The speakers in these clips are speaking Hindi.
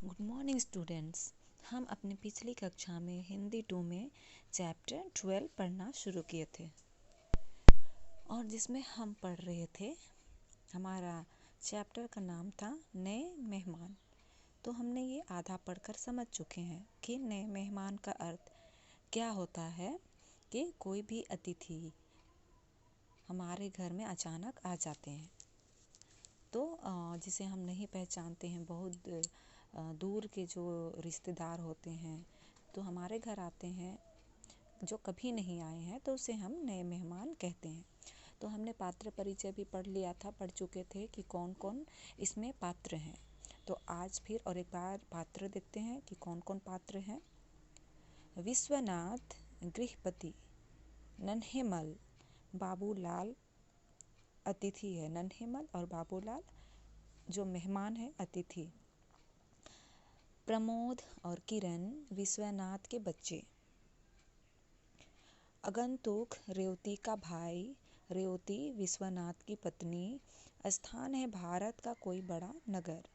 Good morning students. हम अपनी पिछली कक्षा में हिंदी 2 में चैप्टर 12 पढ़ना शुरू किए थे और जिसमें हम पढ़ रहे थे, हमारा चैप्टर का नाम था नए मेहमान। तो हमने ये आधा पढ़कर समझ चुके हैं कि नए मेहमान का अर्थ क्या होता है कि कोई भी अतिथि हमारे घर में अचानक आ जाते हैं। तो जिसे हम नहीं पहचानते हैं, बहुत दूर के जो रिश्तेदार होते हैं तो हमारे घर आते हैं, जो कभी नहीं आए हैं, तो उसे हम नए मेहमान कहते हैं। तो हमने पात्र परिचय भी पढ़ चुके थे कि कौन कौन इसमें पात्र हैं। तो आज फिर और एक बार पात्र देखते हैं कि कौन कौन पात्र हैं। विश्वनाथ गृहपति, नन्हेमल, बाबूलाल अतिथि है। नन्हेमल और बाबूलाल जो मेहमान है, अतिथि। प्रमोद और किरण विश्वनाथ के बच्चे। आगंतुक रेवती का भाई, रेवती विश्वनाथ की पत्नी। स्थान है भारत का कोई बड़ा नगर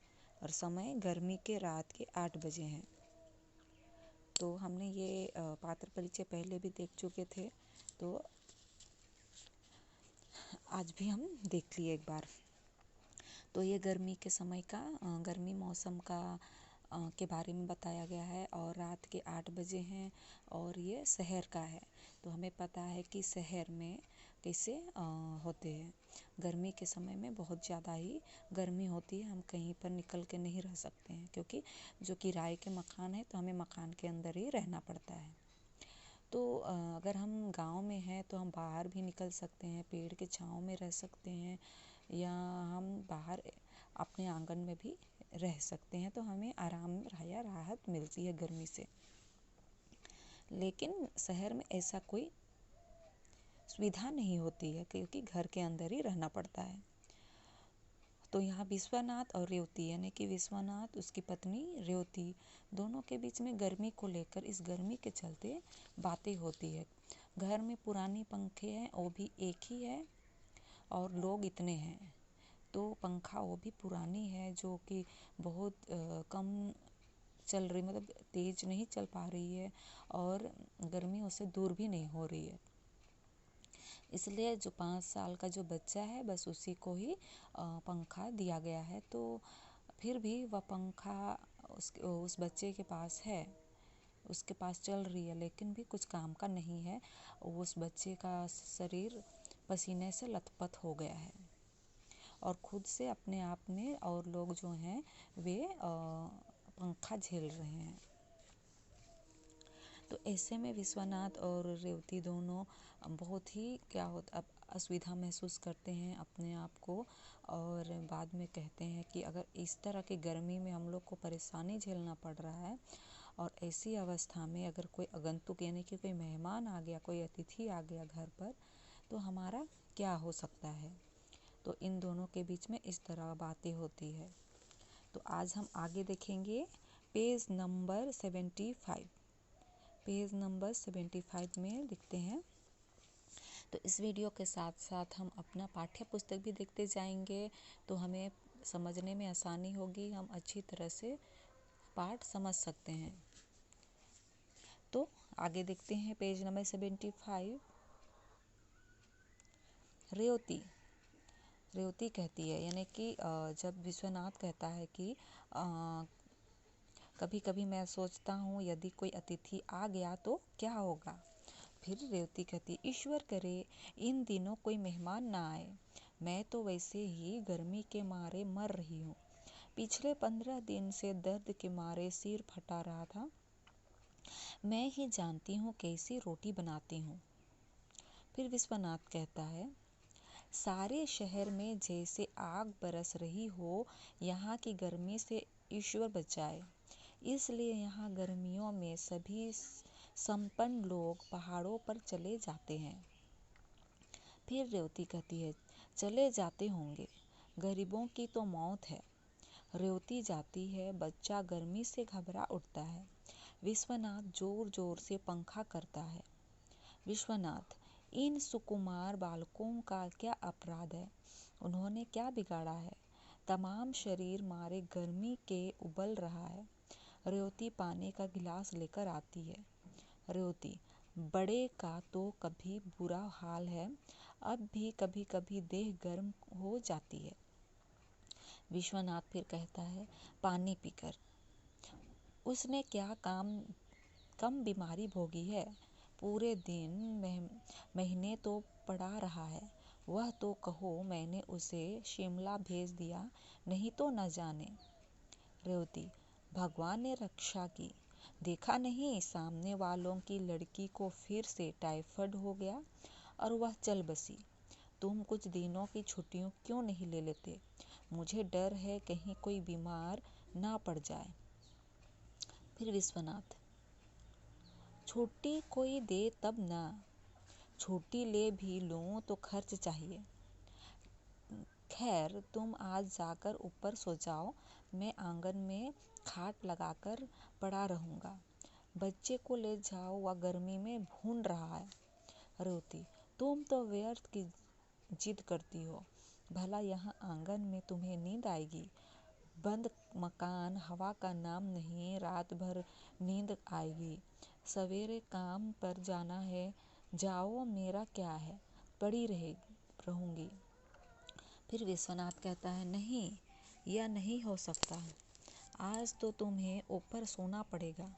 और समय गर्मी के रात के 8 बजे हैं। तो हमने ये पात्र परिचय पहले भी देख चुके थे, तो आज भी हम देख लिए एक बार। तो ये गर्मी के समय का, गर्मी मौसम का के बारे में बताया गया है और रात के 8 बजे हैं और ये शहर का है। तो हमें पता है कि शहर में कैसे होते हैं। गर्मी के समय में बहुत ज़्यादा ही गर्मी होती है, हम कहीं पर निकल के नहीं रह सकते हैं, क्योंकि जो किराए के मकान है तो हमें मकान के अंदर ही रहना पड़ता है। तो अगर हम गांव में हैं तो हम बाहर भी निकल सकते हैं, पेड़ के छांव में रह सकते हैं, या हम बाहर अपने आंगन में भी रह सकते हैं। तो हमें आराम या राहत मिलती है गर्मी से। लेकिन शहर में ऐसा कोई सुविधा नहीं होती है, क्योंकि घर के अंदर ही रहना पड़ता है। तो यहाँ विश्वनाथ और रेवती, यानी कि विश्वनाथ, उसकी पत्नी रेवती, दोनों के बीच में गर्मी को लेकर, इस गर्मी के चलते बातें होती है। घर में पुरानी पंखे हैं, वो भी एक ही है और लोग इतने हैं, तो पंखा वो भी पुरानी है, जो कि बहुत कम चल रही, मतलब तेज नहीं चल पा रही है और गर्मी उससे दूर भी नहीं हो रही है। इसलिए जो 5 साल का जो बच्चा है, बस उसी को ही पंखा दिया गया है। तो फिर भी वह पंखा उस बच्चे के पास है, उसके पास चल रही है, लेकिन भी कुछ काम का नहीं है। उस बच्चे का शरीर पसीने से लथपथ हो गया है और खुद से अपने आप में, और लोग जो हैं वे पंखा झेल रहे हैं। तो ऐसे में विश्वनाथ और रेवती दोनों बहुत ही असुविधा महसूस करते हैं अपने आप को, और बाद में कहते हैं कि अगर इस तरह की गर्मी में हम लोग को परेशानी झेलना पड़ रहा है, और ऐसी अवस्था में अगर कोई आगंतुक, यानी कि कोई मेहमान आ गया, कोई अतिथि आ गया घर पर, तो हमारा क्या हो सकता है। तो इन दोनों के बीच में इस तरह बातें होती है। तो आज हम आगे देखेंगे पेज नंबर 75। पेज नंबर 75 में लिखते हैं। तो इस वीडियो के साथ साथ हम अपना पाठ्य पुस्तक भी देखते जाएंगे, तो हमें समझने में आसानी होगी, हम अच्छी तरह से पाठ समझ सकते हैं। तो आगे देखते हैं पेज नंबर 75। रेवती रेवती कहती है, यानी कि जब विश्वनाथ कहता है कि कभी कभी मैं सोचता हूँ यदि कोई अतिथि आ गया तो क्या होगा। फिर रेवती कहती, ईश्वर करे इन दिनों कोई मेहमान ना आए, मैं तो वैसे ही गर्मी के मारे मर रही हूँ। पिछले 15 दिन से दर्द के मारे सिर फटा रहा था, मैं ही जानती हूँ कैसी रोटी बनाती हूँ। फिर विश्वनाथ कहता है, सारे शहर में जैसे आग बरस रही हो, यहाँ की गर्मी से ईश्वर बचाए, इसलिए यहाँ गर्मियों में सभी संपन्न लोग पहाड़ों पर चले जाते हैं। फिर रेवती कहती है, चले जाते होंगे, गरीबों की तो मौत है। रेवती जाती है, बच्चा गर्मी से घबरा उठता है। विश्वनाथ जोर जोर से पंखा करता है। विश्वनाथ, इन सुकुमार बालकों का क्या अपराध है, उन्होंने क्या बिगाड़ा है। तमाम शरीर मारे गर्मी के उबल रहा है। रेवती पानी का गिलास लेकर आती है। रेवती, बड़े का तो कभी बुरा हाल है, अब भी कभी कभी देह गर्म हो जाती है। विश्वनाथ फिर कहता है, पानी पीकर। उसने क्या कम बीमारी भोगी है। पूरे दिन महीने तो पड़ा रहा है। वह तो कहो मैंने उसे शिमला भेज दिया, नहीं तो न जाने। रेवती, भगवान ने रक्षा की। देखा नहीं, सामने वालों की लड़की को फिर से टाइफाइड हो गया और वह चल बसी। तुम कुछ दिनों की छुट्टियों क्यों नहीं ले लेते? मुझे डर है कहीं कोई बीमार ना पड़ जाए। फिर विश्वनाथ, छुट्टी कोई दे तब ना। छुट्टी ले भी लूं तो खर्च चाहिए। खैर, तुम आज जाकर ऊपर सो जाओ, मैं आंगन में खाट लगाकर पड़ा रहूंगा। बच्चे को ले जाओ, वह गर्मी में भून रहा है। रेवती, तुम तो व्यर्थ की जिद करती हो। भला यहाँ आंगन में तुम्हें नींद आएगी? बंद मकान, हवा का नाम नहीं, रात भर नींद आएगी। सवेरे काम पर जाना है, जाओ, मेरा क्या है, पड़ी रहूंगी। फिर विश्वनाथ कहता है, नहीं, यह नहीं हो सकता। आज तो तुम्हें ऊपर सोना पड़ेगा।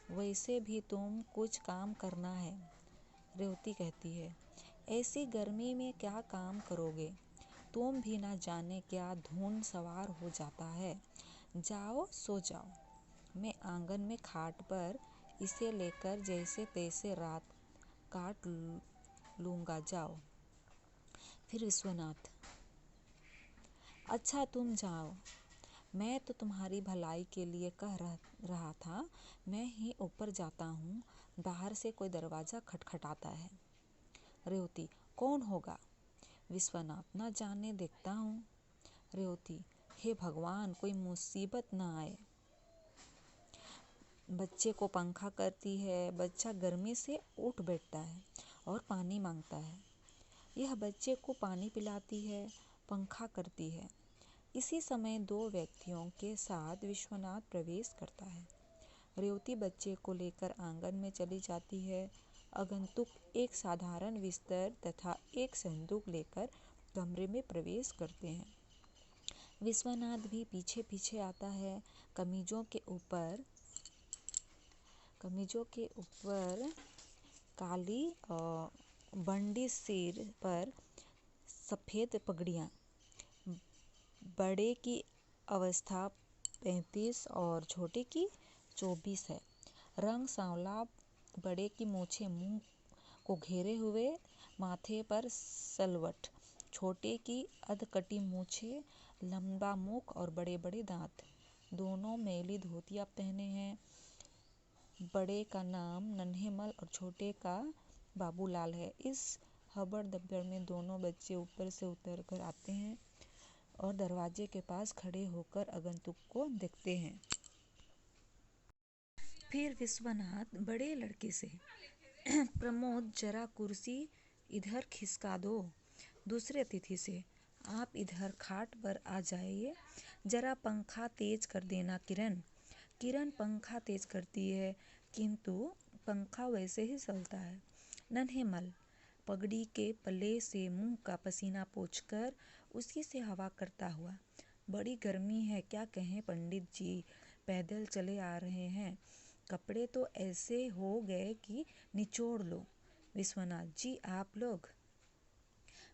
वैसे भी तुम कुछ काम करना है। रेवती कहती है, ऐसी गर्मी में क्या काम करोगे? तुम भी ना जाने क्या धुन सवार हो जाता है। जाओ, सो जाओ। मैं आंगन में खाट पर इसे लेकर जैसे तैसे रात काट लूंगा, जाओ। फिर विश्वनाथ, अच्छा तुम जाओ, मैं तो तुम्हारी भलाई के लिए कह रहा था। मैं ही ऊपर जाता हूँ। बाहर से कोई दरवाज़ा खटखटाता है। रेवती, कौन होगा? विश्वनाथ, ना जाने, देखता हूँ। रेवती, हे भगवान, कोई मुसीबत ना आए। बच्चे को पंखा करती है। बच्चा गर्मी से उठ बैठता है और पानी मांगता है। यह बच्चे को पानी पिलाती है, पंखा करती है। इसी समय दो व्यक्तियों के साथ विश्वनाथ प्रवेश करता है। रेवती बच्चे को लेकर आंगन में चली जाती है। आगंतुक एक साधारण बिस्तर तथा एक संदूक लेकर कमरे में प्रवेश करते हैं। विश्वनाथ भी पीछे पीछे आता है। कमीजों के ऊपर काली बंडी, सिर पर सफ़ेद पगड़ियाँ। बड़े की अवस्था 35 और छोटे की 24 है। रंग सांवला। बड़े की मूछें मुंह को घेरे हुए, माथे पर सलवट। छोटे की अधकटी मूछें, लंबा मुख और बड़े बड़े दांत। दोनों मैली धोतियाँ पहने हैं। बड़े का नाम नन्हेमल और छोटे का बाबूलाल है। इस हबड़ दबड़ में दोनों बच्चे ऊपर से उतर कर आते हैं और दरवाजे के पास खड़े होकर आगंतुक को देखते हैं। फिर विश्वनाथ बड़े लड़के से, प्रमोद, जरा कुर्सी इधर खिसका दो। दूसरे अतिथि से, आप इधर खाट पर आ जाइए। जरा पंखा तेज कर देना किरण। किरण पंखा तेज करती है, किंतु पंखा वैसे ही चलता है। नन्हेमल पगड़ी के पल्ले से मुंह का पसीना पोंछकर उसी से हवा करता हुआ, बड़ी गर्मी है, क्या कहें पंडित जी, पैदल चले आ रहे हैं। कपड़े तो ऐसे हो गए कि निचोड़ लो। विश्वनाथ जी, आप लोग?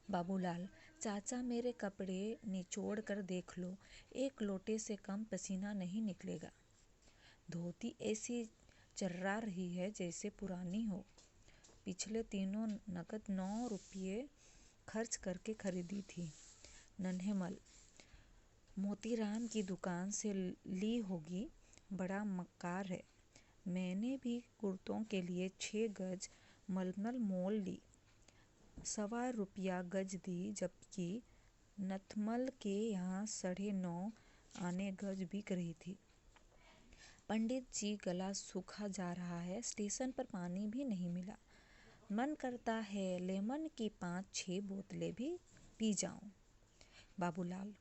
बाबूलाल, चाचा, मेरे कपड़े निचोड़ कर देख लो, एक लोटे से कम पसीना नहीं निकलेगा। धोती ऐसी चर्रा रही है जैसे पुरानी हो। पिछले दिनों नकद 9 रुपये खर्च करके खरीदी थी। नन्हेमल, मोतीराम की दुकान से ली होगी, बड़ा मक्कार है। मैंने भी कुर्तों के लिए 6 गज मलमल मोल ली, 1.25 रुपया गज दी, जबकि नथमल के यहाँ 9.5 आने गज बिक रही थी। पंडित जी, गला सूखा जा रहा है, स्टेशन पर पानी भी नहीं मिला। मन करता है लेमन की 5-6 बोतलें भी पी जाऊं। बाबूलाल,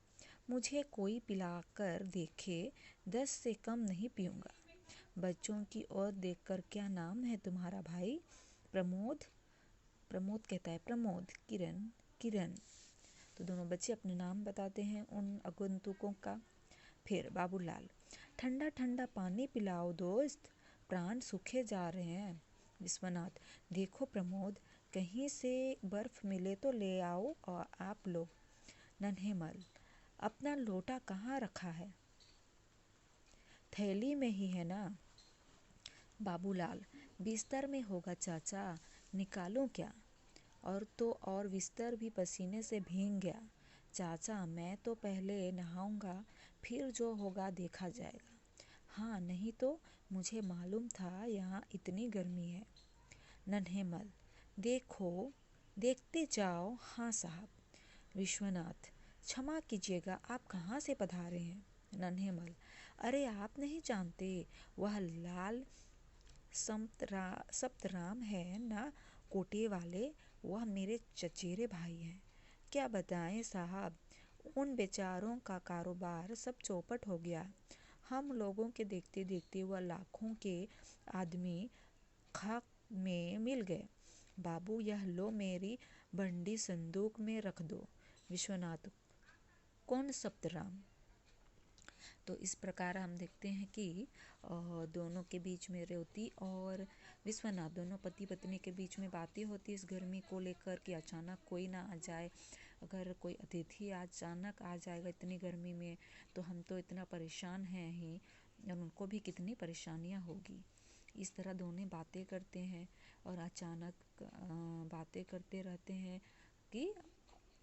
मुझे कोई पिलाकर देखे, 10 से कम नहीं पीऊँगा। बच्चों की ओर देखकर, क्या नाम है तुम्हारा भाई? प्रमोद। प्रमोद कहता है प्रमोद। किरण। किरण। तो दोनों बच्चे अपने नाम बताते हैं उन आगंतुकों का। फिर बाबूलाल, ठंडा ठंडा पानी पिलाओ दोस्त, प्राण सूखे जा रहे हैं। विश्वनाथ, देखो प्रमोद, कहीं से बर्फ मिले तो ले आओ और आप लोग। नन्हेमल, अपना लोटा कहाँ रखा है? थैली में ही है ना? बाबूलाल, बिस्तर में होगा चाचा, निकालूं क्या? और तो और बिस्तर भी पसीने से भीग गया। चाचा, मैं तो पहले नहाऊंगा, फिर जो होगा देखा जाएगा। हाँ, नहीं तो मुझे मालूम था यहाँ इतनी गर्मी है। नन्हेमल, देखो, देखते जाओ। हाँ साहब। विश्वनाथ, क्षमा कीजिएगा, आप कहाँ से पधारे हैं? नन्हेमल, अरे आप नहीं जानते, वह लाल सप्तराम है ना, कोटे वाले, वह मेरे चचेरे भाई हैं। क्या बताएं साहब, उन बेचारों का कारोबार सब चौपट हो गया। हम लोगों के देखते देखते वह लाखों के आदमी खाक में मिल गए। बाबू, यह लो, मेरी बंडी संदूक में रख दो। विश्वनाथ, कौन सप्तराम? तो इस प्रकार हम देखते हैं कि दोनों के बीच में रेवती और विश्वनाथ, दोनों पति पत्नी के बीच में बातें होती इस गर्मी को लेकर कि अचानक कोई ना आ जाए। अगर कोई अतिथि अचानक आ जाएगा इतनी गर्मी में तो हम तो इतना परेशान हैं ही, और उनको भी कितनी परेशानियां होगी। इस तरह दोनों बातें करते हैं और अचानक बातें करते रहते हैं कि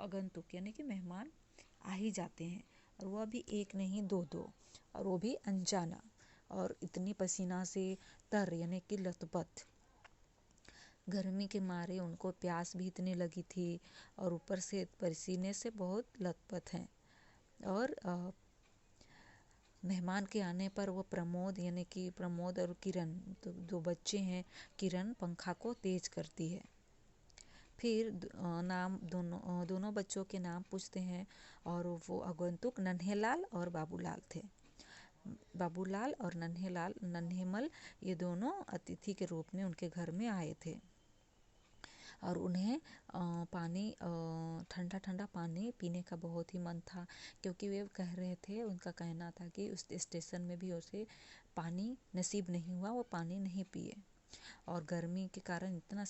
आगंतुक यानी कि मेहमान आ ही जाते हैं, और वह भी एक नहीं दो दो, और वो भी अनजाना, और इतनी पसीना से तर यानी कि लथपथ। गर्मी के मारे उनको प्यास भी इतनी लगी थी और ऊपर से पसीने से बहुत लथपथ हैं। और मेहमान के आने पर वो प्रमोद यानी कि प्रमोद और किरण, तो दो बच्चे हैं, किरण पंखा को तेज करती है। फिर नाम दोनों बच्चों के नाम पूछते हैं, और वो आगंतुक नन्हेलाल और बाबूलाल थे। बाबूलाल और नन्हेमल ये दोनों अतिथि के रूप में उनके घर में आए थे, और उन्हें पानी ठंडा ठंडा पानी पीने का बहुत ही मन था, क्योंकि वे कह रहे थे, उनका कहना था कि उस स्टेशन में भी उसे पानी नसीब नहीं हुआ, वो पानी नहीं पिए, और गर्मी के कारण इतना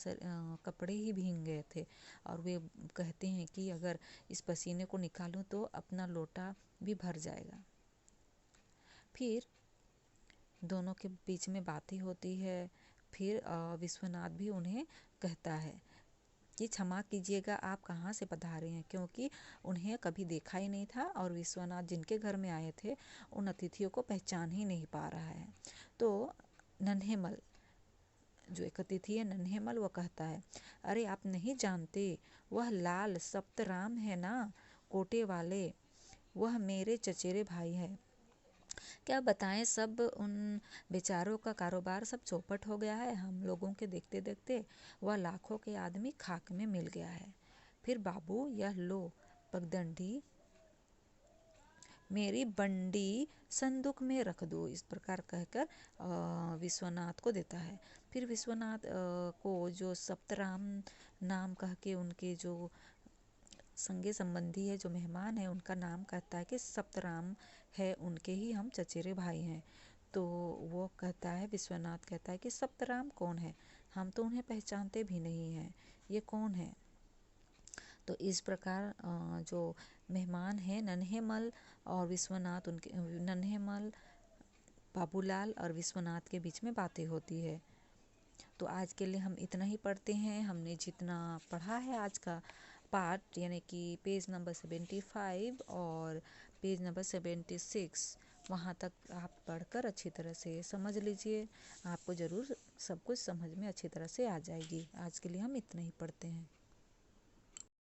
कपड़े ही भीग गए थे। और वे कहते हैं कि अगर इस पसीने को निकालूं तो अपना लोटा भी भर जाएगा। फिर दोनों के बीच में बातें होती है। फिर विश्वनाथ भी उन्हें कहता है कि क्षमा कीजिएगा, आप कहाँ से पधारे हैं, क्योंकि उन्हें कभी देखा ही नहीं था, और विश्वनाथ जिनके घर में आए थे उन अतिथियों को पहचान ही नहीं पा रहा है। तो नन्हेमल, जो एक अतिथि है नन्हेमल, वो कहता है, अरे आप नहीं जानते, वह लाल सप्तराम है ना, कोटे वाले, वह मेरे चचेरे भाई है। क्या बताएं, सब उन बेचारों का कारोबार सब चौपट हो गया है। हम लोगों के देखते देखते वह लाखों के आदमी खाक में मिल गया है। फिर बाबू, यह लो पगडंडी, मेरी बंडी संदूक में रख दो। इस प्रकार कहकर विश्वनाथ को देता है। फिर विश्वनाथ को जो सप्तराम नाम कह के उनके जो संगे संबंधी है, जो मेहमान है, उनका नाम कहता है कि सप्तराम है, उनके ही हम चचेरे भाई हैं। तो वो कहता है, विश्वनाथ कहता है कि सप्तराम कौन है, हम तो उन्हें पहचानते भी नहीं हैं, ये कौन है? तो इस प्रकार जो मेहमान है नन्हेमल और विश्वनाथ, उनके नन्हेमल, बाबूलाल और विश्वनाथ के बीच में बातें होती है। तो आज के लिए हम इतना ही पढ़ते हैं। हमने जितना पढ़ा है आज का पार्ट, यानी कि पेज नंबर 75 और पेज नंबर 76, वहाँ तक आप पढ़कर अच्छी तरह से समझ लीजिए। आपको ज़रूर सब कुछ समझ में अच्छी तरह से आ जाएगी। आज के लिए हम इतना ही पढ़ते हैं।